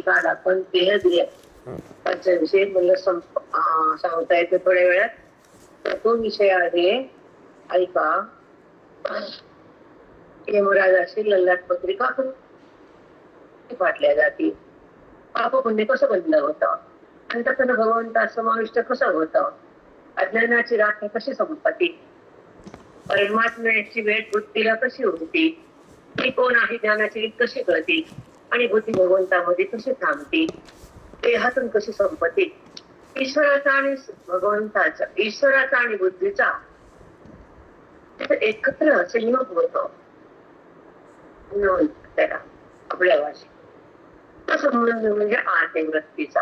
काल आपण देहद्रिय विषयी मला सांगता येते थोड्या वेळात. तो विषय आहे ऐका. यमराजाची ललाट पत्रिका वाटल्या जाते. पाप पुण्य कसं बनलं होतं, अंतकरण भगवंता समाविष्ट कसं होतं, अज्ञानाची रात्र कशी संपती, परमात्म्याची भेट बुद्धीला कशी होती, ती कोण आहे ज्ञानाची रीत कशी कळती आणि बुद्धी भगवंतामध्ये कशी थांबती, देहातून कशी संपती, ईश्वराचा आणि भगवंताचा, ईश्वराचा आणि बुद्धीचा एकत्र संयोग होतो त्याला आपल्या भाषेत. तो संबंध म्हणजे आते वृत्तीचा,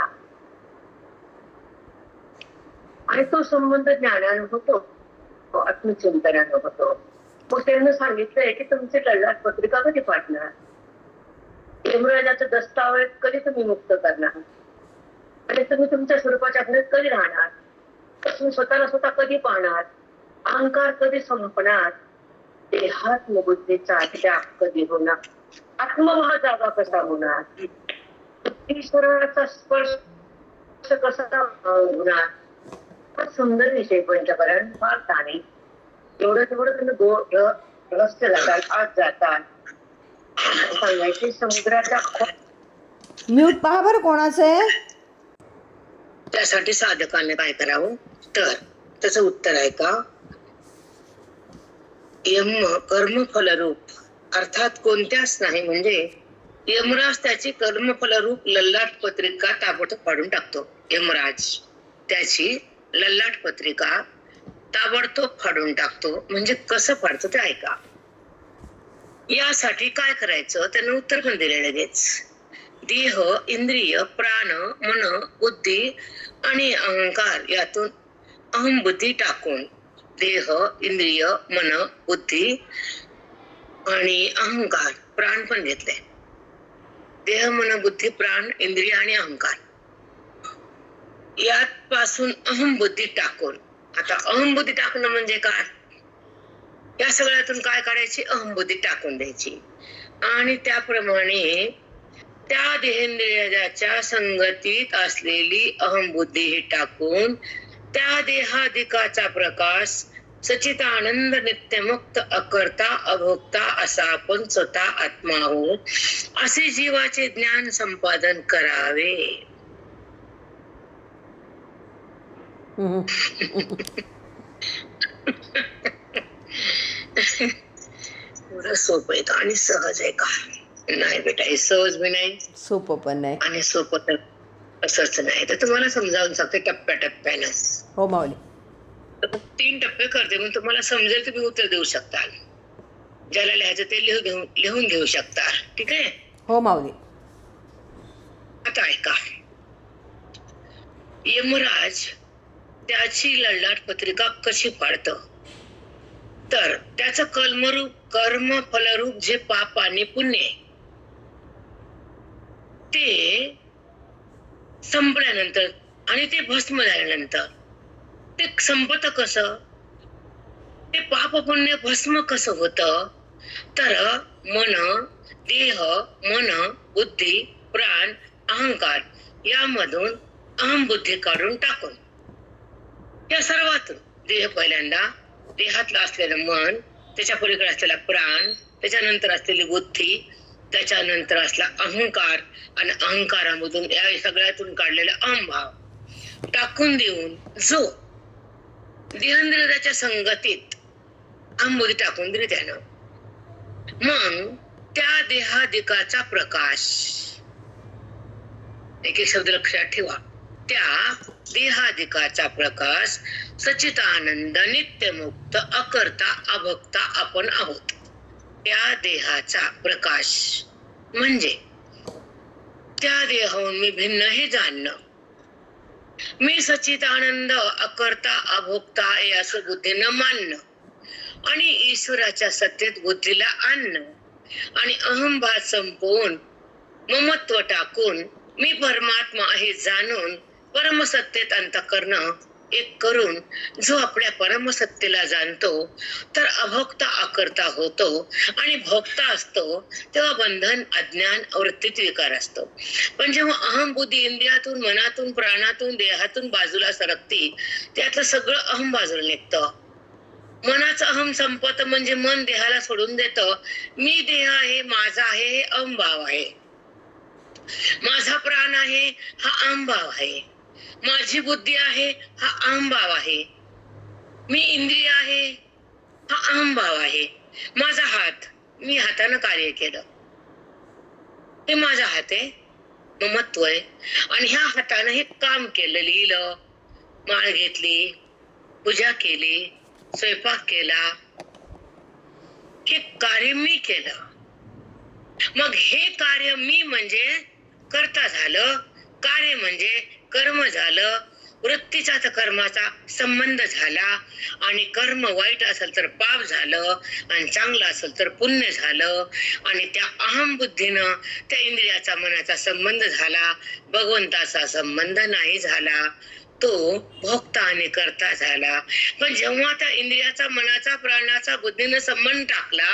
आणि तो संबंध ज्ञानानं होतो, आत्मचिंतनानं होतो. मग त्यांनी सांगितलंय की तुमची ललाट पत्रिका कधी पाठणार, यमराजाचं दस्तावेज कधी तुम्ही मुक्त करणार, आणि तुम्ही तुमच्या स्वरूपाच्या घरात कधी राहणार, तुम्ही स्वतःला स्वतः कधी पाहणार, अहंकार कधी संपणार, देहात्मबुद्धीचा त्याग कधी होणार, आत्मभाव जागा कसा होणार, ईश्वराचा स्पर्श कसा होणार. हा सुंदर विषय पंचकरण फार ताणे. एवढं तेवढं तुम्ही रहस्य जातात, आत जातात सांगायचे समुद्राच्या. म्यूट पहा बरं कोणाचं आहे. त्यासाठी साधकाने काय करावं, तर त्याचं उत्तर आहे का, यम कर्मफलरूप अर्थात कोणत्याच नाही, म्हणजे यमराज त्याची कर्मफलरूप ललाट पत्रिका ताबडतोब फाडून टाकतो. यमराज त्याची ललाट पत्रिका ताबडतोब फाडून टाकतो. म्हणजे कसं फाडतो ते ऐका. यासाठी काय करायचं त्यानं उत्तर पण दिले लगेच. देह, इंद्रिय, प्राण, मन, बुद्धी आणि अहंकार यातून अहम बुद्धी टाकून, देह, इंद्रिय, मन, बुद्धी आणि अहंकार, प्राण पण घेतले. देह, मन, बुद्धी, प्राण, इंद्रिय आणि अहंकार यात पासून अहम बुद्धी टाकून. आता अहम बुद्धी टाकणं म्हणजे काय, या सगळ्यातून काय काढायची, अहम बुद्धी टाकून द्यायची. आणि त्याप्रमाणे त्या देहेंद्रियाच्या संगतीत असलेली अहम बुद्धी ही टाकून त्या देहाधिकाचा प्रकाश सचितानंद नित्यमुक्त अकर्ता अभोक्ता असा आपण स्वतः आत्मा आहोत असे जीवाचे ज्ञान संपादन करावे. एवढं सोपं आहे आणि सहज आहे का, नाही बेटा, हे सहज बी नाही, सोपं पण नाही, आणि सोपं तर असंच नाही. तर तुम्हाला समजावून सांगते टप्प्याटप्प्यानं. हो माऊली. 3 टप्पे करते, मग तुम्हाला समजेल तुम्ही उत्तर देऊ शकता. ज्याला लिहायचं ते लिहून घेऊ शकता. ठीक आहे. हो माऊली. आता ऐका. यमराज त्याची ललाट पत्रिका कशी फाडतं, तर त्याचं कर्म फलरूप जे पाप आणि पुण्य ते संपल्यानंतर आणि ते भस्म झाल्यानंतर ते संपत कसं, ते पाप पुण्य भस्म कसं होतं, तर मन, देह, मन, बुद्धी, प्राण, अहंकार यामधून अहम बुद्धी काढून टाकून, या सर्वातून देह पहिल्यांदा, देहातलं असलेलं मन, त्याच्या पलीकडे असलेला प्राण, त्याच्यानंतर असलेली बुद्धी, त्याच्यानंतर असला अहंकार, आणि अहंकारामधून या सगळ्यातून काढलेला अहमभाव टाकून देऊन जो देहेंद्रियाच्या संगतीत अहमबुद्धी टाकून दिली त्यानं, मग त्या देहाधिकाचा प्रकाश, एक शब्द लक्षात ठेवा, त्या देहाधिकाचा प्रकाश सच्चिदानंद नित्यमुक्त अकर्ता अभोक्ता आपण आहोत. त्या देहाचा प्रकाश म्हणजे त्या देहाहून मी भिन्न हे जाणणं, मी सच्चिदानंद अकर्ता अभोक्ता आहे असं बुद्धीनं मानणं, आणि ईश्वराच्या सत्तेत बुद्धीला आणणं, आणि अहंभाव संपवून ममत्व टाकून मी परमात्मा आहे जाणून परमसत्तेत अंतःकरण एक करून जो आपल्या परमसत्तेला जाणतो तर अभोक्ता आकर्ता होतो आणि भोक्ता असतो तेव्हा बंधन अज्ञान वृत्तीत विकार असतो. पण जेव्हा अहम बुद्धी इंद्रियातून मनातून प्राणातून देहातून बाजूला सरकती त्यातलं सगळं अहम बाजूला निघतं. मनाचं अहम संपत म्हणजे मन देहाला सोडून देतं. मी देह आहे माझा आहे हे अहमभाव आहे. माझा प्राण आहे हा अहमभाव आहे. माझी बुद्धी आहे हा अहमभाव आहे. मी इंद्रिय आहे हा अहमभाव आहे. माझा हात मी हातानं कार्य केलं हे माझा हात आहे ममत्व आहे आणि ह्या हातानं हे काम केलं लिहिलं माळ घेतली पूजा केली स्वयंपाक केला हे कार्य मी केलं. मग हे कार्य मी म्हणजे कर्ता झालं कार्य म्हणजे कर्म झालं. वृत्तीचा तर कर्माचा संबंध झाला आणि कर्म वाईट असेल तर पाप झालं आणि चांगलं असेल तर पुण्य झालं आणि त्या अहम बुद्धीनं त्या इंद्रियाचा मनाचा संबंध झाला. भगवंताचा संबंध नाही झाला. तो भोक्ता आणि कर्ता झाला. पण जेव्हा त्या इंद्रियाचा मनाचा प्राणाचा बुद्धीनं संबंध टाकला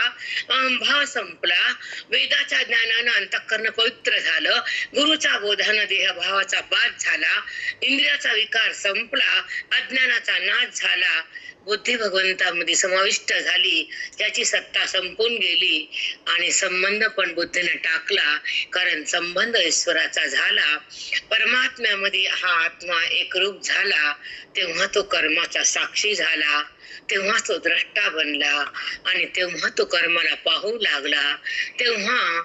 भाव संपला वेदाच्या ज्ञानानं अंतःकरण पवित्र झालं गुरुच्या बोधानं देहभावाचा बाध झाला इंद्रियाचा विकार संपला अज्ञानाचा नाश झाला बुद्धी भगवंतामध्ये समाविष्ट झाली त्याची सत्ता संपून गेली आणि संबंध पण बुद्धीने टाकला कारण संबंध ईश्वराचा झाला. परमात्म्यामध्ये हा आत्मा एकरूप झाला तेव्हा तो कर्माचा साक्षी झाला. तेव्हा तो द्रष्टा बनला आणि तेव्हा तो कर्माला पाहू लागला. तेव्हा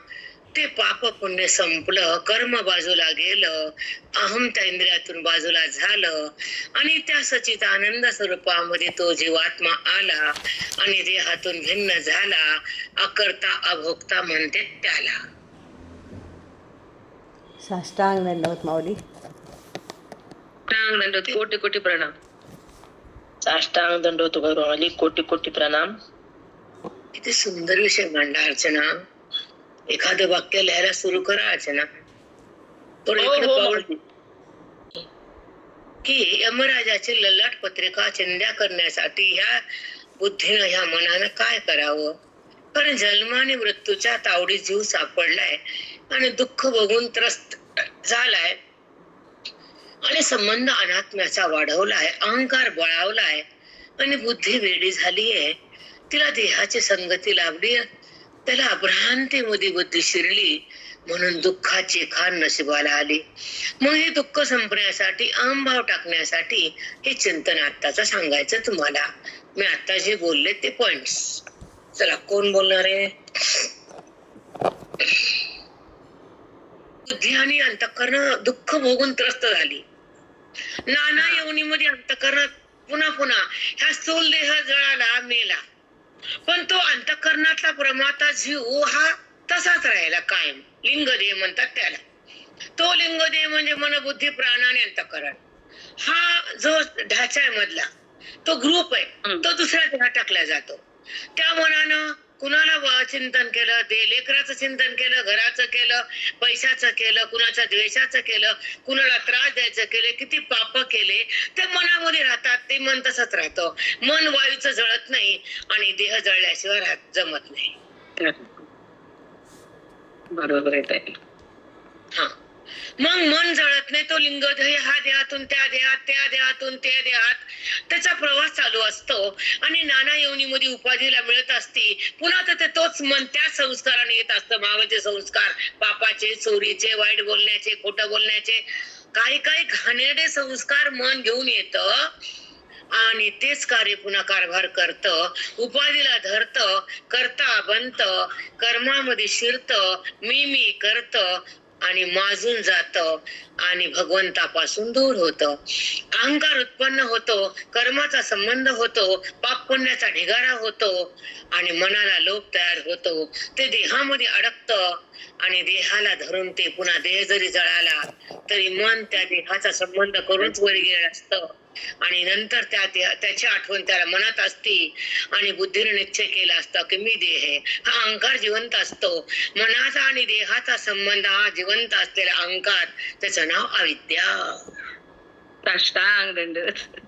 ते पाप पुण्य संपलं कर्म बाजूला गेलं अहम त्या इंद्रियातून बाजूला झालं आणि त्या सचित आनंद स्वरूपामध्ये तो जीवात्मा आला आणि देहातून भिन्न झाला. अकर्ता अभोक्ता म्हणते त्याला. साष्टांग दंडवत माऊली. साष्टांग दंडवत कोटी कोटी प्रणाम. साष्टांग दंडवत माऊली कोटी कोटी प्रणाम. किती सुंदर विषय मांडला अर्चना. एखादं वाक्य लिहायला सुरू करा अर्चना. थोडं इकडे पाऊल की यमराजाची ललाट पत्रिका चिंध्या करण्यासाठी ह्या बुद्धीनं ह्या मनानं काय करावं. कारण जन्माने मृत्यूच्या तावडीत जीव सापडलाय आणि दुःख बघून त्रस्त झालाय आणि संबंध अनात्म्याचा वाढवलाय अहंकार बळावलाय आणि बुद्धी वेडी झालीये. तिला देहाची संगती लाभली त्याला भ्रांतीमध्ये बुद्धी शिरली म्हणून दुःखाची खान नशिबाला आली. मग हे दुःख संपण्यासाठी अहंभाव टाकण्यासाठी हे चिंतन आत्ताचं सांगायचं तुम्हाला. मी आता जे बोलले ते पॉइंट्स. चला कोण बोलणार आहे. बुद्धी आणि अंतःकरण दुःख भोगून त्रस्त झाली. नाना योनीमध्ये अंतःकरण पुन्हा पुन्हा ह्या स्थूल देह जळाला मेला पण तो अंतःकरणातला प्रमाता जीव हा तसाच राहिला कायम. लिंगदेह म्हणतात त्याला. तो लिंगदेह म्हणजे मन बुद्धी प्राण आणि अंतःकरण हा जो ढाचा आहे मधला तो ग्रुप आहे तो दुसऱ्या देहात टाकला जातो. त्या मनानं कुणाला चिंतन केलं ते लेकराचं चिंतन केलं घराचं केलं पैशाचं केलं कुणाच्या द्वेषाचं केलं कुणाला त्रास द्यायचं केले किती पाप केले ते मनामध्ये राहतात. ते मन तसंच राहतं. मन वायूचं जळत नाही आणि देह जळल्याशिवाय जमत नाही. बरोबर आहे. हा मग मन जळत नाही तो लिंगदेह हा देहातून त्या देहात त्या देहातून त्या देहात त्याचा प्रवास चालू असतो आणि नाना योनीमध्ये उपाधीला मिळत असती. पुन्हा तर तोच मन त्या संस्काराने येत असतं. मागचे संस्कार पापाचे चोरीचे वाईट बोलण्याचे खोटं बोलण्याचे काही काही घाणेरडे संस्कार मन घेऊन येतं आणि तेच कार्य पुन्हा कारभार करत उपाधीला धरत करता बनत कर्मामध्ये शिरत मी करत आणि माजून जात आणि भगवंतापासून दूर होत. अहंकार उत्पन्न होतो कर्माचा संबंध होतो पाप पुण्याचा ढिगारा होतो आणि मनाला लोभ तयार होतो. ते देहामध्ये अडकत आणि देहाला धरून ते पुन्हा देह जरी जळाला तरी मन त्या देहाचा संबंध करूनच वर गेलं असतं आणि नंतर त्याची आठवण त्याला मनात असती आणि बुद्धीने निश्चय केला असता की मी देह आहे. हा अहंकार जिवंत असतो. मनाचा आणि देहाचा संबंध हा जिवंत असलेला अहंकार त्याचं नाव अविद्या. साष्टांग दंडवत.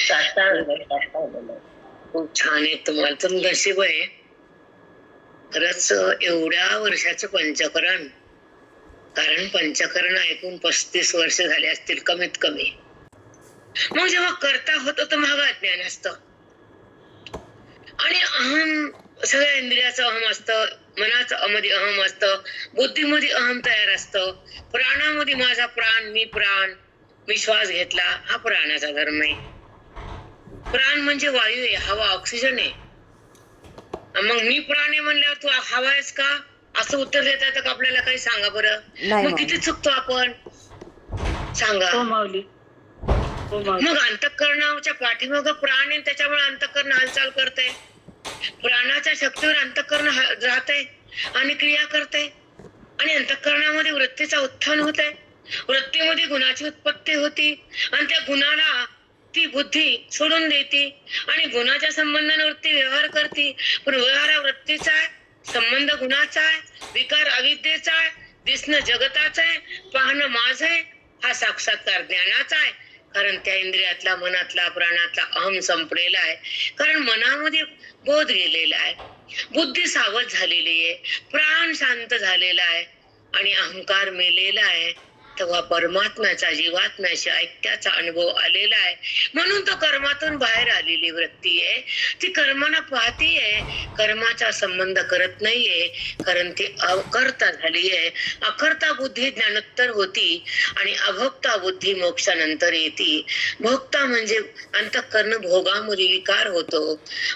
साष्टांग दंडवत. खूप छान आहे. तुम्हाला तर नशीब आहे खरंच एवढ्या वर्षाचं पंचकरण. कारण पंचकरण ऐकून 35 वर्ष झाले असतील कमीत कमी. मग जेव्हा करता होतो तर महाग ज्ञान असतं आणि अहम, सगळ्या इंद्रियाचं अहम असतं, मनाचं मध्ये अहम असतं, बुद्धीमध्ये अहम तयार असतं, प्राणामध्ये माझा प्राण, मी प्राण, मी श्वास घेतला, हा प्राणाचा धर्म आहे. प्राण म्हणजे वायू आहे, हवा, ऑक्सिजन आहे. मग मी प्राण आहे म्हणल्यावर तू हवा आहेस का असं उत्तर देता येतं का आपल्याला? काही सांगा बरं. मग किती चुकतो आपण सांगा. मग अंतःकरणाच्या पाठीमागं प्राण आहे, त्याच्यामुळे अंतःकरण हालचाल करते. प्राणाच्या शक्तीवर अंतःकरण राहते आणि क्रिया करते आणि अंतःकरणामध्ये वृत्तीचा उत्थान होते. वृत्तीमध्ये गुणाची उत्पत्ती होती आणि त्या गुणाला ती बुद्धी सोडून देते आणि गुणाच्या संबंधाने वृत्ती व्यवहार करते. पण व्यवहार हा वृत्तीचा आहे, संबंध गुणाचा आहे, विकार अविद्येचा आहे, दिसणं जगताचं आहे, पाहणं माझं आहे, हा साक्षात्कार ज्ञानाचा आहे. कारण त्या इंद्रियातला, मनातला, प्राणातला अहम संपलेला आहे. कारण मनामध्ये बोध गेलेला आहे, बुद्धी सावध झालेली आहे, प्राण शांत झालेला आहे आणि अहंकार मेलेला आहे. तेव्हा परमात्म्याचा जीवात्म्याशी ऐक्याचा अनुभव आलेला आहे. म्हणून तो कर्मातून बाहेर आलेली वृत्ती आहे. ती कर्माला पाहतीये, कर्माचा संबंध करत नाहीये, कारण ती अकर्ता झाली आहे. अकर्ता बुद्धी ज्ञानोत्तर होती आणि अभोक्ता बुद्धी मोक्षानंतर येते. भोक्ता म्हणजे अंतःकरण भोगामध्ये विकार होतो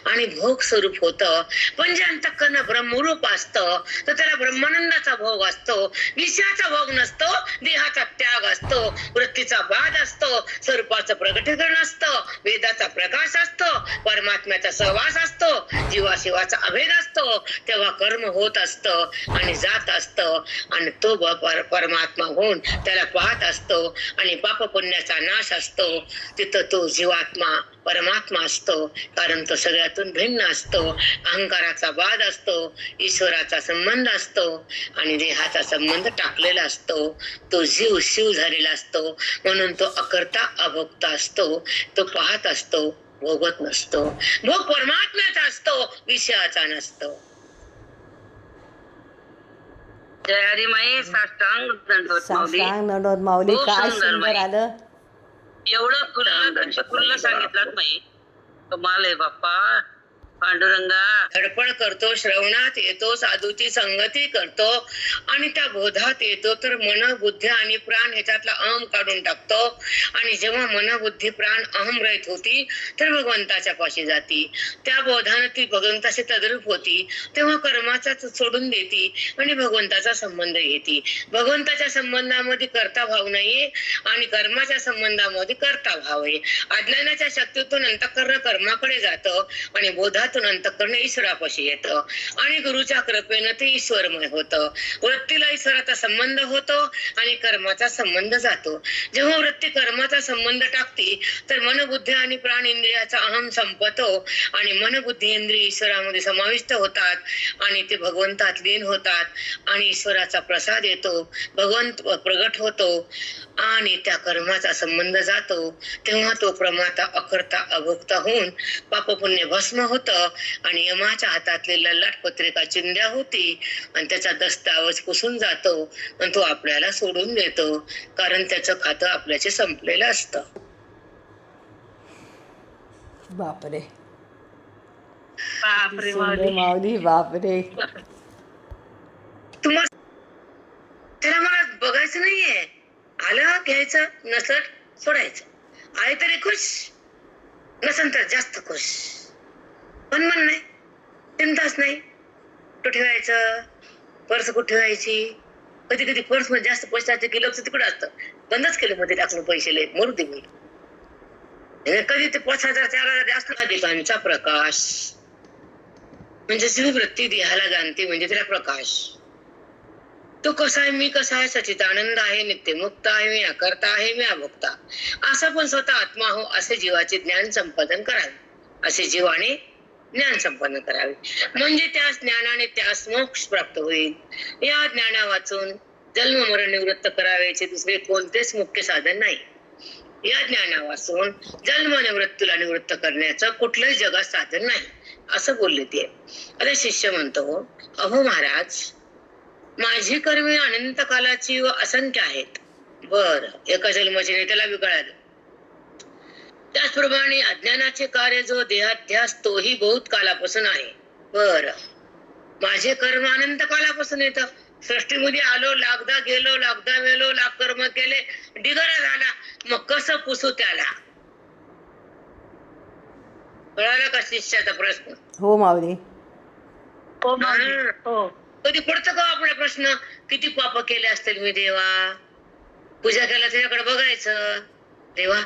आणि भोग स्वरूप होतं. पण जे अंतःकरण ब्रह्मरूप असतं तर त्याला ब्रह्मानंदाचा भोग असतो, विषयाचा भोग नसतो, देहाचा त्याग असतो, वृत्तीचा वाद असतो, स्वरूपाचं प्रगटीकरण असतं, वेदाचा प्रकाश असतो, परमात्म्याचा सहवास असतो, जीवाशिवाचा अभेद असतो. तेव्हा कर्म होत असतं आणि जात असतं आणि तो परमात्मा होऊन त्याला पाहत असतो आणि पाप पुण्याचा नाश असतो. तिथं तो जीवात्मा परमात्मा असतो, कारण तो सगळ्यातून भिन्न असतो. अहंकाराचा वाद असतो, ईश्वराचा संबंध असतो आणि देहाचा संबंध टाकलेला असतो. तो जीव शिव झालेला असतो, म्हणून तो अकर्ता अभोक्ता असतो. तो पाहत असतो, भोगत नसतो. भोग परमात्म्याचा असतो, विषयाचा नसतो. जय हरी माई. साष्टांग दंडवत माऊली. साष्टांग दंडवत माऊली. खूप काय सुंदर सुंदर माई. आलं. एवढं खुल्लं सांगितलं माई. कमाल आहे बाप्पा. पांडुरंगा. धडपड करतो, श्रवणात येतो, साधूची संगती करतो आणि त्या बोधात येतो तर मन, बुद्धी आणि प्राण ह्याच्यातला अहम काढून टाकतो. आणि जेव्हा मन, बुद्धी, प्राण अहम रहित होती तर भगवंताच्या पाशी जाती. त्या बोधाने ती भगवंताशी तद्रूप होती. तेव्हा कर्माचा सोडून देती आणि भगवंताचा संबंध घेती. भगवंताच्या संबंधामध्ये कर्ता भाव नाहीये आणि कर्माच्या संबंधामध्ये कर्ता भाव आहे. अज्ञानाच्या शक्तीतून अंतःकरण कर्माकडे जातं आणि बोधात अंतःकरण ईश्वरापाशी येतं आणि गुरुच्या कृपेनं ते ईश्वरमय होतं. वृत्तीला ईश्वराचा संबंध होतो आणि कर्माचा संबंध जातो. जेव्हा वृत्ती कर्माचा संबंध टाकते तर मन, बुद्धी आणि प्राण इंद्रियाचा अहम संपतो आणि मन, बुद्धी, इंद्रिय ईश्वरामध्ये समाविष्ट होतात आणि ते भगवंतात लीन होतात आणि ईश्वराचा प्रसाद येतो, भगवंत प्रगट होतो आणि त्या कर्माचा संबंध जातो. तेव्हा तो प्रमाता अकर्ता अभोक्ता होऊन पाप पुण्य भस्म होतं आणि यमाच्या हातातली ललाट पत्रिका चिंध्या होती आणि त्याचा दस्तावेज पुसून जातो आणि तो आपल्याला सोडून देतो, कारण त्याचं खातं आपल्याचे संपलेलं असतं. बापरे बापरे माऊली. बापरे. तुम्हाला त्याला मला बघायचं नाहीये, आलं घ्यायचं, नसलं सोडायचं. आहे तरी खुश, नसेल तर जास्त खुश. पण मन नाही, चिंताच नाही. कुठं ठेवायचं, पर्स कुठे ठेवायची. कधी कधी पर्स मध्ये जास्त पैसे असते की लक्ष तिकडे असतं, बंदच केलं मध्ये टाकून पैसे लय मरू दे. कधी ते 5,000 4,000 जास्त दिवांचा प्रकाश म्हणजे जीव वृत्ती देहाला जाणते म्हणजे त्याला प्रकाश. तो कसा आहे, मी कसा आहे, सच्चिदानंद आहे, नित्यमुक्त आहे, मी अकर्ता आहे, मी अभोक्ता. असा पण स्वतः आत्मा हो असे जीवाचे ज्ञान संपादन करावे. असे जीवाने ज्ञान संपन्न करावे म्हणजे त्या ज्ञानाने त्यास मोक्ष प्राप्त होईल. या ज्ञाना वाचून जन्म मरण निवृत्त करावेचे दुसरे कोणतेच मुख्य साधन नाही. या ज्ञानापासून जन्मनिवृत्तीला निवृत्त करण्याचं कुठलंही जगात साधन नाही असं बोलले ते. आता शिष्य म्हणतो, अहो महाराज, माझी कर्मे अनंत कालाची व असंख्य आहेत. बर, एका जन्माची नाही, त्याला बी कळालं. त्याचप्रमाणे अज्ञानाचे कार्य जो देहाध्यास तोही बहुत कालापासून आहे. बर, माझे कर्म अनंत कालापासून येतं. सृष्टीमध्ये आलो, लागदा गेलो, लागदा वेलो, लाग कर्म केले, डिगरा झाला, मग कसं पुसू त्याला? कळाला का शिष्याचा प्रश्न? हो माऊली. कधी पडतं का आपला प्रश्न, किती पाप केले असतील मी देवा? पूजा केला त्याच्याकडे बघायचं, देवा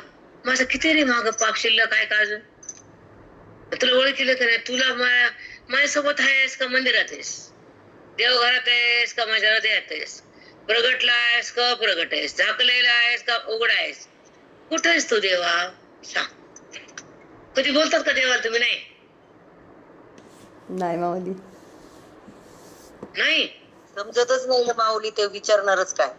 माझं किती रे माग पाप शिल्लक आहे का अजून? तुला ओळखीलं का नाही? तुला माझ्यासोबत आहेस का मंदिरात आहेस? देवघरात आहेस का माझ्या हृदयात आहेस? प्रगटला आहेस का प्रगट आहेस? झाकलेला आहेस का उघडा आहेस? कुठे आहेस तू देवा? सांग. कधी बोलतात का देवाला तुम्ही? नाही नाही माऊली. नाही समजतच नाही माऊली, ते विचारणारच काय?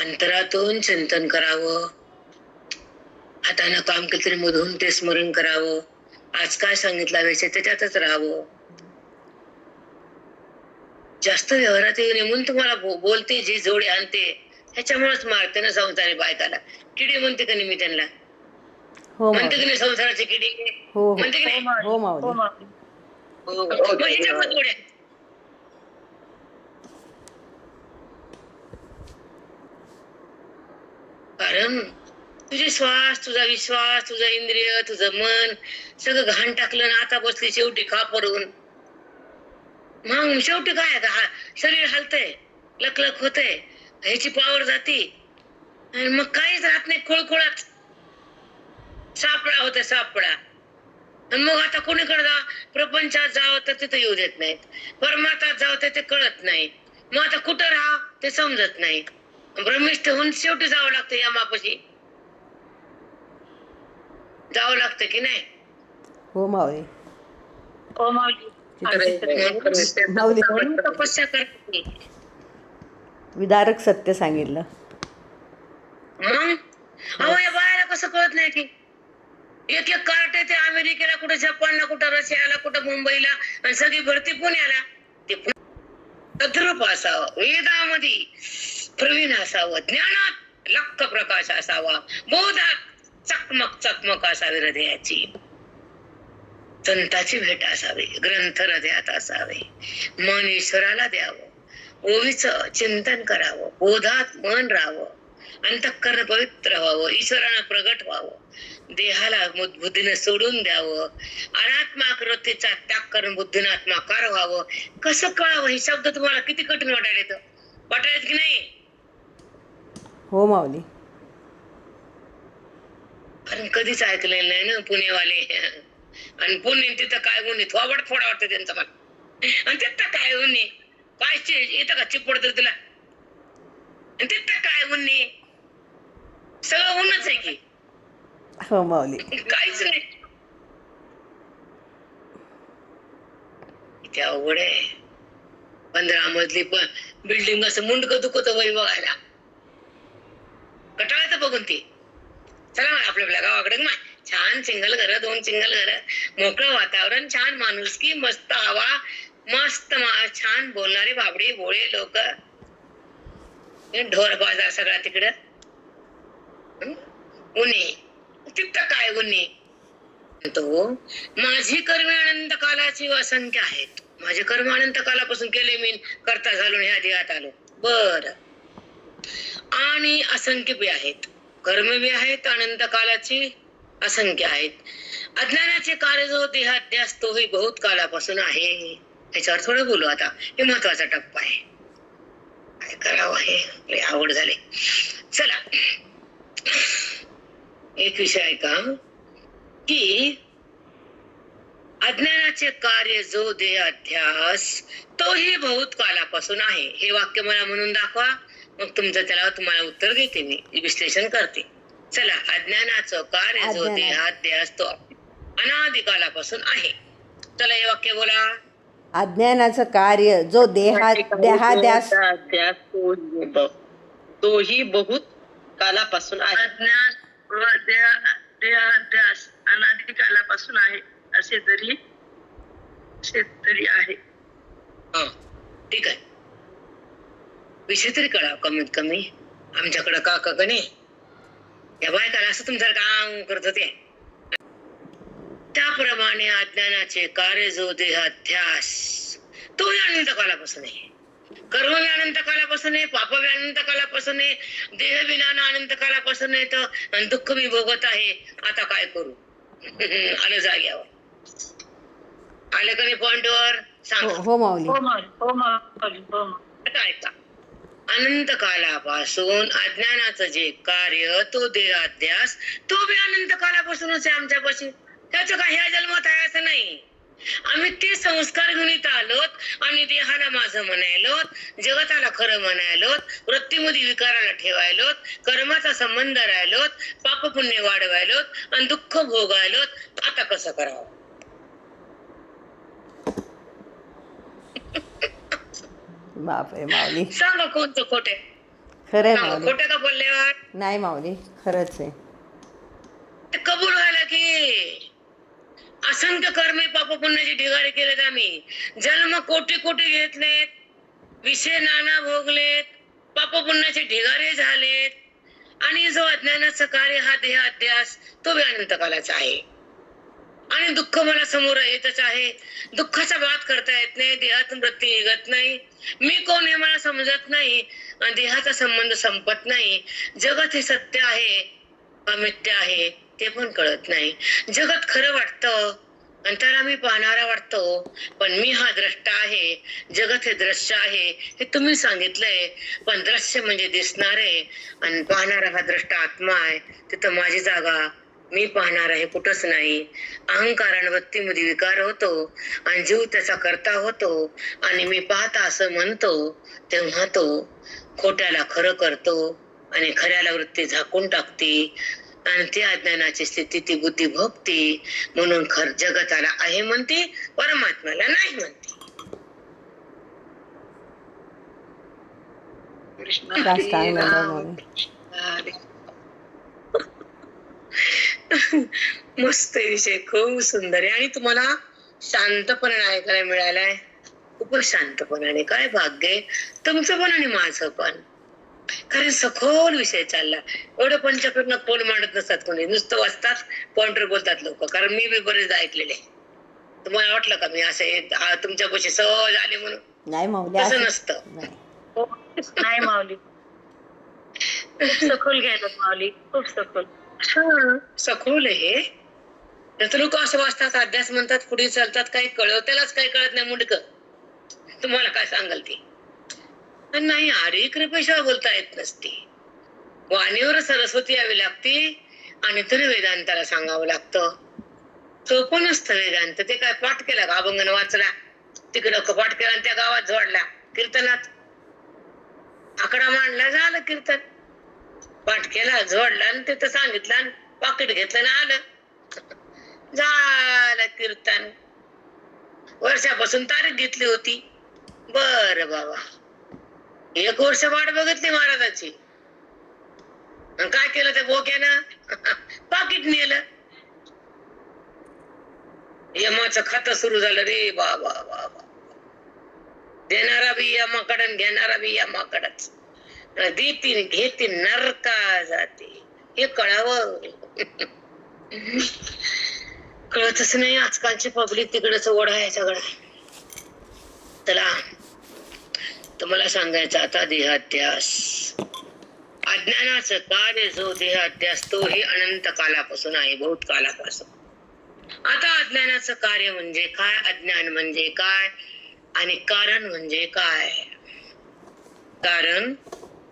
अंतरातून चिंतन करावं. हातानं काम केलं तरी मधून ते स्मरण करावं. आज काय सांगितलं वेळेस त्याच्यातच राहावं. जास्त व्यवहारात नेमून तुम्हाला बोलते जी जोडी आणते, ह्याच्यामुळेच मारते ना संसारी बायकाला. किडी म्हणते का नाही मी त्यांना? हो म्हणते माऊली. की नाही संसाराची किडी? हो हो म्हणते की नाही? हो माऊली. मग हिच्या पण जोड्या. कारण तुझे श्वास, तुझा विश्वास, तुझं इंद्रिय, तुझं मन सगळं घाण टाकलं ना, आता बसली शेवटी खापरून. मग शेवटी काय आता शरीर हलतंय, लकलक होतंय, ह्याची पावर जाती, आणि मग काहीच राहत नाही. खुळखुळात सापळा होते, सापळा. आणि मग आता कोणीकडे जा, प्रपंचात जावं तर तिथे येऊ देत नाहीत, परमार्थात जावं तर ते कळत नाही. मग आता कुठं राहा ते समजत नाही. भ्रमिष्ठ होऊन शेवटी जावं लागतं यमापाशी. जावं लागतं की नाही? हो माऊली. माऊली तपस्या करते. विदारक सत्य सांगितलं. मग अहो या बायाला कसं कळत नाही की एक एक कार्ट ते अमेरिकेला, कुठं जपानला, कुठं रशियाला, कुठं मुंबईला, आणि सगळी भरती पुण्याला. ते तद्रूप असावं, वेदामध्ये प्रवीण असावं, ज्ञानात लक्ष प्रकाश असावा, बोधात चकमक चकमक असावी, हृदयाची संताची भेट असावी, ग्रंथ हृदयात असावे, मन ईश्वराला द्यावं, ओवीचं चिंतन करावं, बोधात मन राहावं, अंतःकरण पवित्र व्हावं, ईश्वरानं प्रगट व्हावं, देहाला बुद्धीने सोडून द्यावं, अनात्माकृतीचा त्याग करून बुद्धीने आत्माकार व्हावं. कसं कळावं? हे शब्द तुम्हाला किती कठीण वाटायला येतं, वाटायला की नाही? हो माऊली. कारण कधीच ऐकलेलं नाही ना पुणेवाले. आणि पुणे तिथं काय गुन्हे थोबड फोडा वाटतं त्यांचं मला. आणि तिथं काय गुन्हे, काय येतं का चिपड तर तुला? आणि तिथं काय गुन्हे, सगळं ऊनच आहे की. हो माऊली. काहीच नाही. किती अवघड आहे. 15 मजली पण बिल्डिंग असं मुंडकं दुखत वय बघायला, कटाळाचं बघून ते. चला मग आपल्या गावाकडे छान सिंगल घर, 2 सिंगल घर, मोकळं वातावरण, छान माणुसकी, मस्त हवा, मस्त छान बोलणारे बाबडे भोळे लोक, ढोर बाजार सगळा तिकडं. उन्हे तिथं काय उन्हे? तो माझी कर्मे अनंत कालाची असंख्य आहेत. माझे कर्म अनंत कालापासून केले मी, करता घालून ह्या देहात आलो. बर, आणि असंख्य बी आहेत, कर्म बी आहेत, अनंत कालाची असंख्य आहेत. अज्ञानाचे कार्य जो देहाध्यास तोही बहुत कालापासून आहे. याच्यावर थोडं बोलू आता, हे महत्वाचा टप्पा आहे. काय करावं, हे आवड झाले. चला, एक विषय आहे का की अज्ञानाचे कार्य जो देहाध्यास तोही बहुत कालापासून आहे. हे वाक्य मला म्हणून दाखवा, मग तुम्हाला उत्तर देते, मी विश्लेषण करते. चला, अज्ञानाचं कार्य जो देहाध्यास तो अनादिकालापासून आहे. चला हे वाक्य बोला. अज्ञानाचं कार्य जो देहाध्यास अध्यास तोही बहुत कालापासून आहे. अज्ञान व देहाध्यास अनादी कालापासून आहे असे तरी आहे. हा ठीक आहे. विषय तरी कळा कमीत कमी. आमच्याकडं काका कणे या बायकाला असं तुमचं काम करत होते. त्याप्रमाणे अज्ञानाचे कार्य जो देहाध्यास तो अनंत कालापासून आहे. कर्म अनंत कालापासून आहे, पाप अनंत कालापासून आहे, देह विज्ञान अनंत कालापासून आहे. तर दुःख मी भोगत आहे. आता काय करू? आलं जाग्यावर. आलं का नाही पॉइंटवर? सांग. हो माऊली. काय का अनंत कालापासून अज्ञानाचं जे कार्य तो देहाध्यास तो बी अनंत कालापासूनच आहे आमच्यापाशी. त्याचं काही ह्या जन्मात आहे असं नाही. आम्ही ते संस्कार घेऊन इथं आलोत आणि देहाला माझं म्हणायलोत, जगताला खरं म्हणायलोत, वृत्तीमध्ये विकाराला ठेवायलोत, कर्माचा संबंध राहिलोत, पाप पुण्य वाढवायलोत आणि दुःख भोगायलोत. आता कसं करावं? बापरे माऊली. सांगा कोणतं खोटे? खरंय माऊली. खोटे का बोलल्यावर नाही माऊली खरंच आहे. ते कबूल व्हायला की असंख्य कर्मे पाप पुण्याचे ढिगारे केलेत. आम्ही जन्म कोटी कोटी घेतलेत, विषय नाना भोगलेत, पाप पुण्याचे ढिगारे झालेत आणि जो अज्ञानाचं कार्य हा देहाध्यास तो बी अनंत कालाचा आहे. आणि दुःख मला समोर येतच आहे. दुःखाचा बात करता येत नाही, देहातून वृत्ती निघत नाही. मी कोण हे मला समजत नाही, देहाचा संबंध संपत नाही. जगत हे सत्य आहे का मिथ्य आहे ते पण कळत नाही. जगत खरं वाटतं आणि त्याला मी पाहणारा वाटतो, पण मी हा द्रष्टा आहे. जगत हे दृश्य आहे हे तुम्ही सांगितलंय, पण दृश्य म्हणजे दिसणारे आणि पाहणारा हा द्रष्टा आत्मा आहे. तिथं माझी जागा, मी पाहणार आहे कुठंच नाही. अहंकाराने वृत्तीमध्ये विकार होतो आणि जीव त्याचा करता होतो आणि मी पाहता असं म्हणतो. तेव्हा तो खोट्याला खरं करतो आणि खऱ्याला वृत्ती झाकून टाकते आणि ती अज्ञानाची स्थिती ती बुद्धी भोगते. म्हणून जगताला आहे म्हणते, परमात्म्याला नाही म्हणते. मस्त विषय, खूप सुंदर आहे आणि तुम्हाला शांतपणे ऐकायला मिळालाय. खूपच शांतपणाने. काय भाग्य आहे तुमचं पण आणि माझं पण. कारण सखोल विषय चालला. एवढं पंचकर्ण पोल मांडत नसतात कोणी, नुसतं वाचतात, पॉइंटर बोलतात लोक. कारण मी बी बरेचदा ऐकलेले. तुम्हाला वाटलं का मी असे तुमच्या पैसे सहज आले म्हणून? नाही माऊली असं नसतं. नाही माऊली, खूप सखोल घ्यायला माऊली, खूप सखोल. सखोल आहे. लोक असं वाचतात, अभ्यास म्हणतात, पुढे चालतात, काही त्यालाच काही कळत नाही. मुंडक तुम्हाला काय सांगाल ते नाही. आर्य कृपेशिवाय बोलता येत नसते. वाणीवर सरस्वती यावी लागते आणि तरी वेदांताला सांगावं लागतं. सोपं नसतं वेदांत. ते काय पाठ केला का, अभंगन वाचला, तिकडं पाठ केला आणि त्या गावात जोडला, कीर्तनात आकडा मांडला, झालं कीर्तन. पाठ केला, जोडला आणि तिथं सांगितलं आणि पाकिट घेतलं ना आलं, झालं कीर्तन. वर्षापासून तारीख घेतली होती. बर बाबा, 1 वर्ष वाट बघितली महाराजाची. काय केलं त्या बोक्यानं? पाकिट नेलं. यमाचं खातं सुरू झालं रे बाबा बाबा. देणारा बी यमाकडं, घेणारा बी यमाकडच. देतीन घेतीन नरका जाते. हे कळावं. कळतच नाही. आजकालची पब्लिक तिकडच ओढा आहे सगळा. चला तुम्हाला सांगायचं आता देहाध्यास. अज्ञानाचं कार्य जो देहाध्यास तो हे अनंत कालापासून आहे, बहुत कालापासून. आता अज्ञानाचं कार्य म्हणजे काय, अज्ञान म्हणजे काय आणि कारण म्हणजे काय. कारण,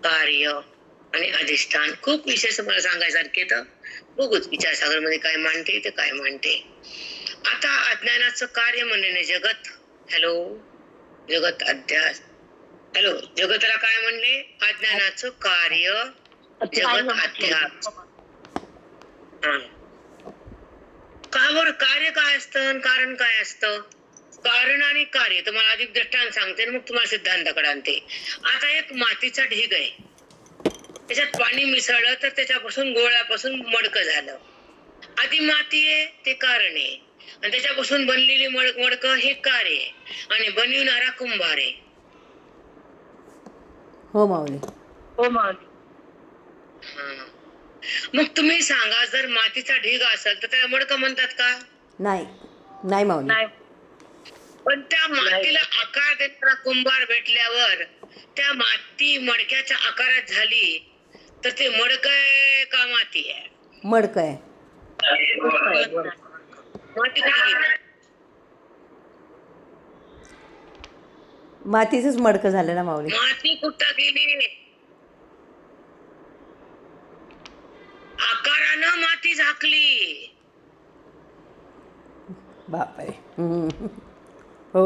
कार्य आणि अधिष्ठान. खूप विशेष मला सांगायसारखे. तर बघूच विचारसागर मध्ये काय मांडते ते काय मांडते. आता अज्ञानाचं कार्य म्हणजे जगत. हॅलो, जगत अध्यास. हॅलो, जगताला काय म्हणले? अज्ञानाचं कार्य जगत अध्यास. का बरं? कार्य काय असतं कारण काय असतं? कारण आणि कार्य तुम्हाला आधी दृष्टांत सांगते आणि मग तुम्हाला सिद्धांताकडे आणते. आता एक मातीचा ढीग आहे, त्याच्यात पाणी मिसळलं तर त्याच्यापासून गोळ्यापासून मडकं झालं. आधी माती आहे ते कारण आहे, आणि त्याच्यापासून बनलेली मडकं हे कार्य आहे, आणि बनविणारा कुंभार आहे. हो माऊली. हो माऊली. हा. मग तुम्ही सांगा, जर मातीचा ढीग असेल तर त्याला मडकं म्हणतात का? नाही, नाही माऊली. नाही. पण त्या मातीला आकार देणारा कुंभार भेटल्यावर त्या माती मडक्याच्या आकारात झाली तर ते मडक आहे का माती आहे? मडकं आहे. माती कुठे गेली? मातीचंच मडकं झालं ना माऊली. माती कुठं गेली? आकारानं माती झाकली. बापरे. हो.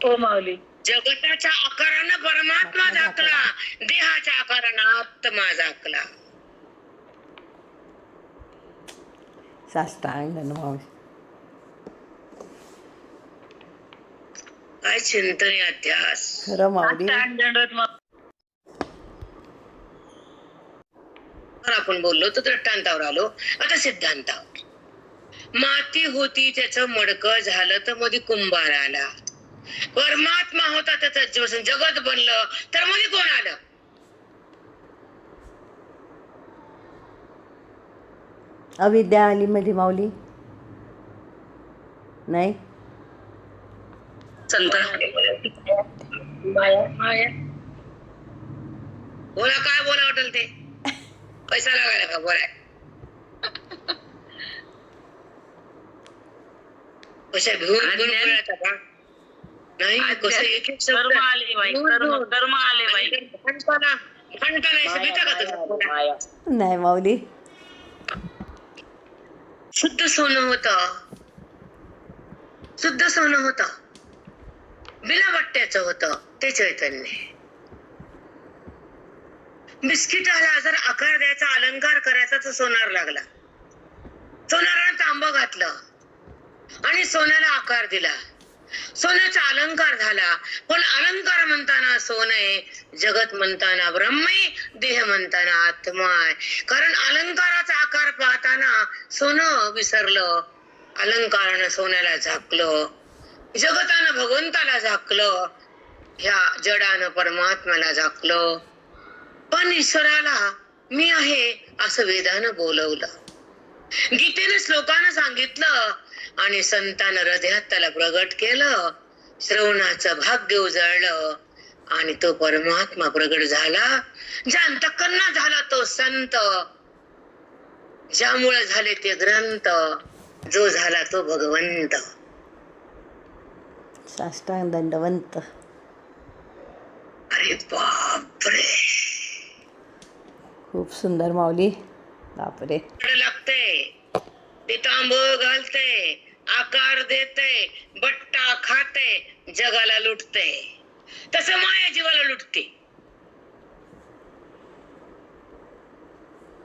हो माऊली. जगताच्या आकारानं परमात्मा झाकला, देहाच्या आकारानं आत्मा झाकला. साष्टांग दंड माऊली. काय चिंतन आहे अध्यास. खरं माऊली. दंडवत माऊली. आपण बोललो तर दृष्टांतावर आलो, आता सिद्धांतावर. माती होती, त्याचं मडकं झालं तर मध्ये कुंभार आला. परमात्मा होता, त्याचं जगत बनलं तर मध्ये कोण आलं? अविद्या आली मध्ये माऊली. नाही. संत माया. माया. बोला, काय बोला वाटेल ते. पैसा लागायला का बोलाय? कशा घेऊन बोलायचा का? नाही, कसं एक एक शब्द कर्म आले बाई. कर्म आले बाई. म्हणता नाही भीता का तुझं? नाही माऊली. शुद्ध सोनं होतं, शुद्ध सोनं होतं, बिना बट्ट्याचं होतं ते चैतन्य. बिस्किटाला जर आकार द्यायचा, अलंकार करायचा तर सोनार लागला. सोनारानं तांब घातलं आणि सोन्याला आकार दिला, सोन्याचा अलंकार झाला. पण अलंकार म्हणताना सोनं आहे, जगत म्हणताना ब्रह्म आहे, देह म्हणताना आत्मा आहे. कारण अलंकाराचा आकार पाहताना सोनं विसरलं, अलंकारानं सोन्याला झाकलं, जगतानं भगवंताला झाकलं, ह्या जडानं परमात्म्याला झाकलं. पण ईश्वराला मी आहे असं वेदानं बोलवलं, गीतेनं श्लोकानं सांगितलं, आणि संतानं हृदयात त्याला प्रगट केलं. श्रवणाचं भाग्य उजळलं आणि तो परमात्मा प्रगट झाला. ज्या अंतःकरणात झाला तो संत, ज्यामुळे झाले ते ग्रंथ, जो झाला तो भगवंत. साष्टांग दंडवंत. अरे बापरे, खूप सुंदर माऊली. बापरे. लागते ते तांब घालते, आकार देते, बट्टा खाते, जगाला लुटते. तसं माया जीवाला लुटते.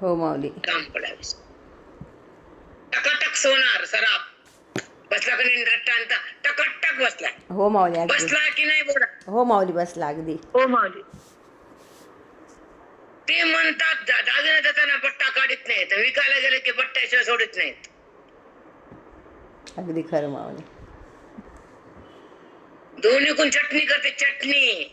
हो माऊली. काम पडावे. टकाटक सोनार सराप बसला का नाही दृष्टांत, टकाटक बसला. हो माऊली. अगदी. बसला की नाही बोला? हो माऊली, बसला अगदी. हो माऊली. ते म्हणतात दागिने देताना बट्टा काढत नाहीत, विकायला गेले की बट्ट्याशिवाय सोडत नाहीत. अगदी खरं माऊली. दोन्ही कोण चटणी करते, चटणी.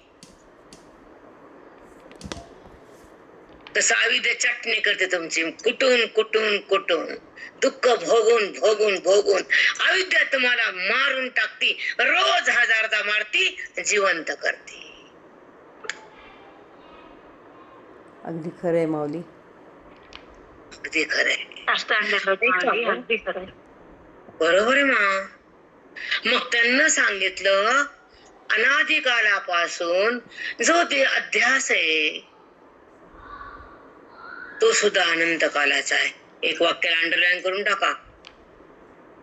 तसं अविद्या चटणी करते तुमची, कुटून कुटून कुटून, दुःख भोगून भोगून भोगून अविद्या तुम्हाला मारून टाकती. रोज हजारदा मारती, जिवंत करते. अगदी खरं आहे माऊली. अगदी खरंय. अगदी खरं. बरोबर आहे मग त्यांना सांगितलं अनादिकालापासून जो ते अध्यास आहे तो सुद्धा अनंत कालाचा आहे. एक वाक्याला अंडरलाईन करून टाका.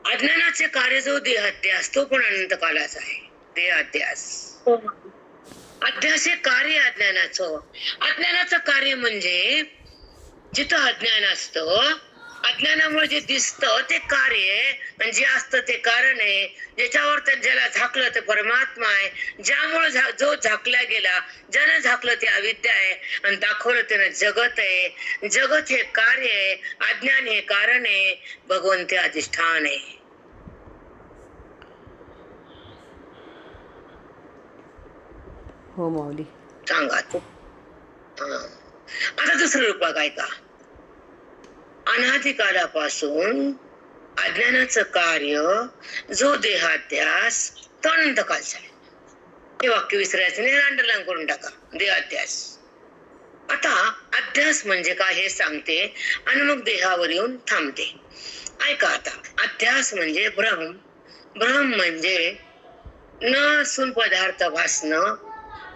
अज्ञानाचे कार्य जो देहाध्यास तो पण अनंत कालाचा आहे. देहाध्यास, अध्यास हे कार्य अज्ञानाचं. अज्ञानाचं कार्य म्हणजे जिथं अज्ञान असतं अज्ञानामुळे जे दिसतं ते कार्य आहे आणि जे असतं ते कारण आहे. ज्याच्यावर ज्याला झाकलं ते परमात्मा आहे. ज्यामुळे जो झाकला गेला, ज्यानं झाकलं ते अविद्या आहे आणि दाखवलं त्यानं जगत आहे. जगत हे कार्य आहे, अज्ञान हे कारण आहे, भगवंत अधिष्ठान आहे. हो माऊली. सांगा तू. आता दुसरं रूप काय का, अनादिकालापासून अज्ञानाचं कार्य जो देहाध्यास तो अनंत कालचा आहे. हे वाक्य विसरायचं नाही, अंडरलाईन करून टाका. देहाध्यास. आता अध्यास म्हणजे काय हे सांगते आणि मग देहावर येऊन थांबते. ऐका आता. अध्यास म्हणजे भ्रम. भ्रम म्हणजे नसून पदार्थ भासणं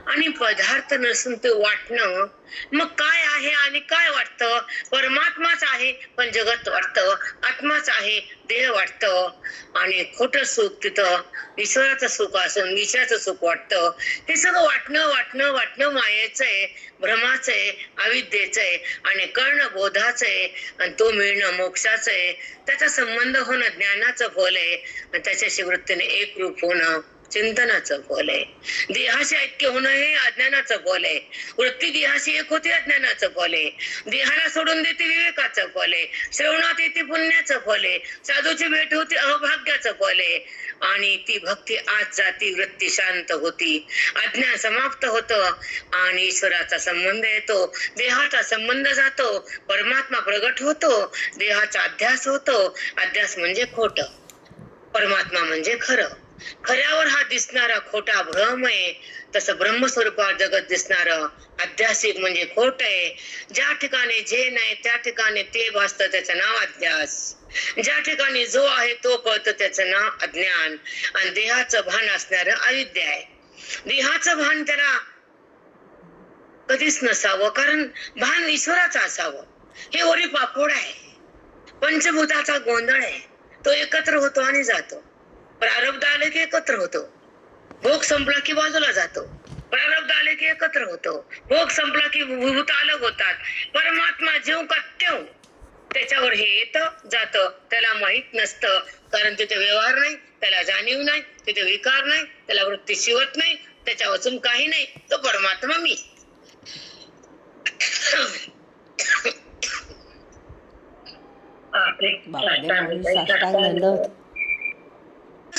आणि पदार्थ नसून ते वाटणं. मग काय आहे आणि काय वाटतं? परमात्माच आहे पण जगत वाटतं, आत्माच आहे देह वाटतं. आणि खोटं सुख तिथं ईश्वराचं सुख असून विषयाचं सुख वाटतं. हे सगळं वाटणं वाटणं वाटणं मायेचं आहे, भ्रमाचं आहे, अविद्येचं आहे आणि कर्ण बोधाचं आहे. आणि तो मिळणं मोक्षाचं आहे. त्याचा संबंध होणं ज्ञानाचं फल आहे आणि त्याच्याशी वृत्तीने एक रूप होणं चिंतनाचं फल आहे. देहाशी ऐक्य होणं हे अज्ञानाचं फल आहे. वृत्ती देहाशी एक होते अज्ञानाचं फल आहे. देहाला सोडून देते विवेकाचं फल आहे. श्रवणात येते पुण्याचं फल आहे. साधूची भेट होती अभाग्याचं फल आहे. आणि ती भक्ती आत जाती, वृत्ती शांत होती, अज्ञान समाप्त होतं आणि ईश्वराचा संबंध येतो. देहाचा संबंध जातो, परमात्मा प्रगट होतो, देहाचा अध्यास होतो. अध्यास म्हणजे खोटं, परमात्मा म्हणजे खरं. खऱ्यावर हा दिसणारा खोटा भ्रम आहे. तसं ब्रह्मस्वरूपात जगत दिसणार अध्यासिक म्हणजे खोट आहे. ज्या ठिकाणी जे नाही त्या ठिकाणी ते भासतं त्याचं नाव अध्यास. ज्या ठिकाणी जो आहे तो कळतं त्याचं नाव अज्ञान. आणि देहाचं भान असणार अविद्या आहे. देहाचं भान त्याला कधीच नसावं, कारण भान ईश्वराचं असावं. हे ओरी पापोड आहे, पंचभूताचा गोंधळ आहे. तो एकत्र होतो आणि जातो. प्रारब्ध आले की एकत्र होतो, भोग संपला की बाजूला जातो. प्रारब्ध आले की एकत्र होतो, भोग संपला की भूत अलग होतात. परमात्मा जीव का तेव त्याच्यावर हे येतं जातं. त्याला माहित नसतं, कारण तिथे व्यवहार नाही, त्याला जाणीव नाही, तिथे विकार नाही, त्याला वृत्ती शिवत नाही, त्याच्या वाचून काही नाही. तो परमात्मा मी.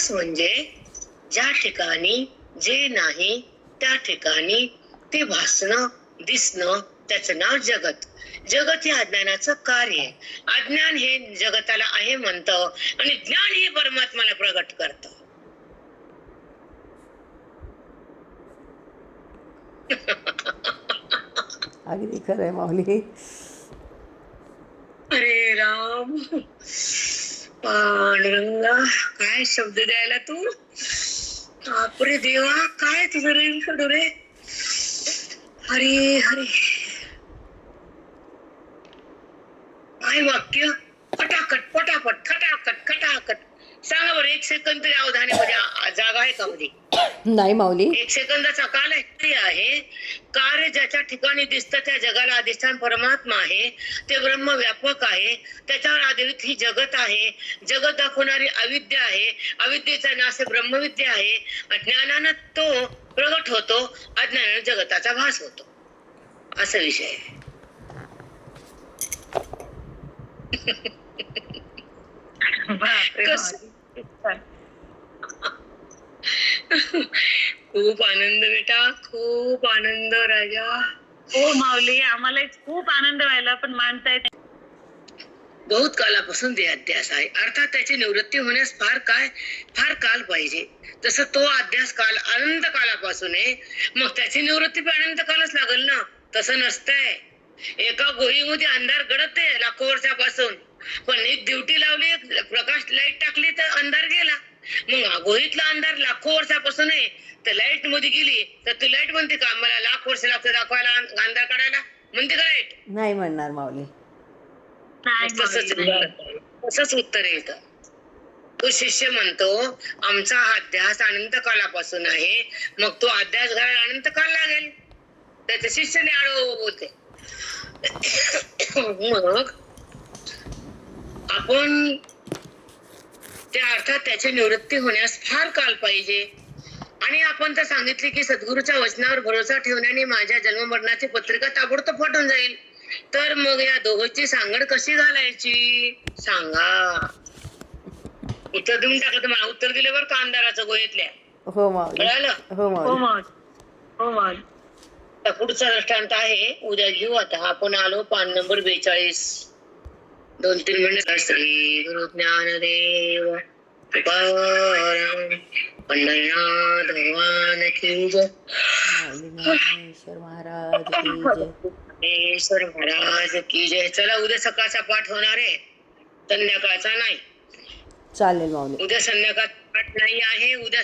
म्हणजे ज्या ठिकाणी जे नाही त्या ठिकाणी ते भासणं दिसणं त्याचं नाव जगत. जगत हे अज्ञानाचं कार्य आहे. अज्ञान हे जगताला आहे म्हणतं आणि ज्ञान हे परमात्माला प्रगट करतं. अगदी खरंय माऊली. अरे राम पांडुरंगा, काय शब्द द्यायला तू. बापरे देवा, काय तुझं रे रे. हरे हरे, काय वाक्य. फटाफट पटापट खटाखट खटाखट सांगा बरं. 1 सेकंद तरी अवधानामध्ये जागा आहे का मध्ये? नाही माऊली. 1 सेकंदाचा काल आहे. कार्य ज्याच्या ठिकाणी दिसतं त्या जगाला अधिष्ठान परमात्मा आहे. ते ब्रह्म व्यापक आहे. त्याच्यावर आधारित ही जगत आहे. जगत दाखवणारी अविद्या आहे. अविद्येचा नाश ब्रह्मविद्या आहे. अज्ञानानं तो प्रगट होतो, अज्ञानानं जगताचा भास होतो. असा विषय आहे. खूप आनंद बेटा, खूप आनंद राजा. हो माऊली, आम्हाला खूप आनंद व्हायला पण मानता येत. बहुत कालापासून देहाध्यास आहे, अर्थात त्याची निवृत्ती होण्यास फार काल पाहिजे. जसं तो अध्यास काल अनंत कालापासून आहे, मग त्याची निवृत्ती पण अनंत कालच लागल ना. तसं नसतंय. एका गोळीमध्ये अंधार गडत आहे लाखो वर्षापासून, पण एक ड्युटी लावली, एक प्रकाश लाईट टाकली तर अंधार गेला. मग गोळीतला अंधार लाखो वर्षापासून आहे, तर लाईट मध्ये गेली तर ती लाईट म्हणते का मला लाख वर्ष लागतं दाखवायला अंधार काढायला? म्हणते का लाईट? नाही म्हणणार माऊली. तसंच उत्तर येतं. तो शिष्य म्हणतो आमचा हा अध्यास अनंत कालापासून आहे, मग तो अध्यास घालायला अनंत काल लागेल. त्याच्या शिष्याने आडवं बोलते. मग आपण त्या अर्थात त्याची निवृत्ती होण्यास फार काल पाहिजे. आणि आपण तर सांगितले की सद्गुरूच्या वचनावर भरोसा ठेवण्याने माझ्या जन्ममरणाची पत्रिका ताबडतोब फाटून जाईल. तर मग या दोघांची सांगड कशी घालायची सांगा. उत्तर देऊन टाकलं तुम्हाला. उत्तर दिल्यावर कामदाराचं गोळीतल्या हो माऊली. कळालं. हो हो माऊली. माऊली. हो माऊली. आता पुढचा दृष्टांत आहे उद्या घेऊ. आता आपण आलो पान नंबर 42. 2-3 मिनिट. श्री गुरु ज्ञानदेव तुकाराम पंढरीनाथ भगवान की जय. माऊली ज्ञानेश्वर महाराज की जय. ज्ञानेश्वर महाराज की जय. चला उद्या सकाळचा पाठ होणार आहे, संध्याकाळचा नाही. चालेल माऊली. उद्या संध्याकाळ पाठ नाही आहे. उद्या